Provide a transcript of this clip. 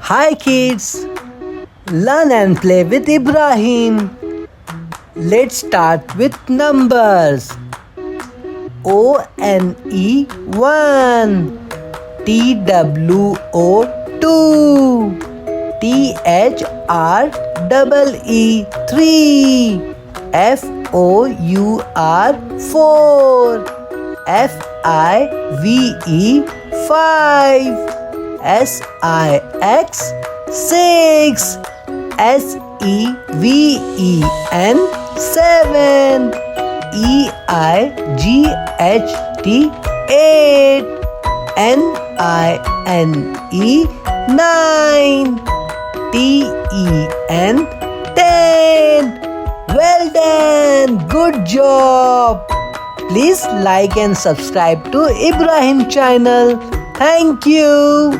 Hi kids, learn and play with Ibrahim. Let's start with numbers. ONE 1, TWO 2, THREE 3, FOUR 4, FIVE 5, SIX 6, SEVEN 7, EIGHT 8, NINE 9, TEN 10. Well done! Good job! Please like and subscribe to Ibrahim channel. Thank you.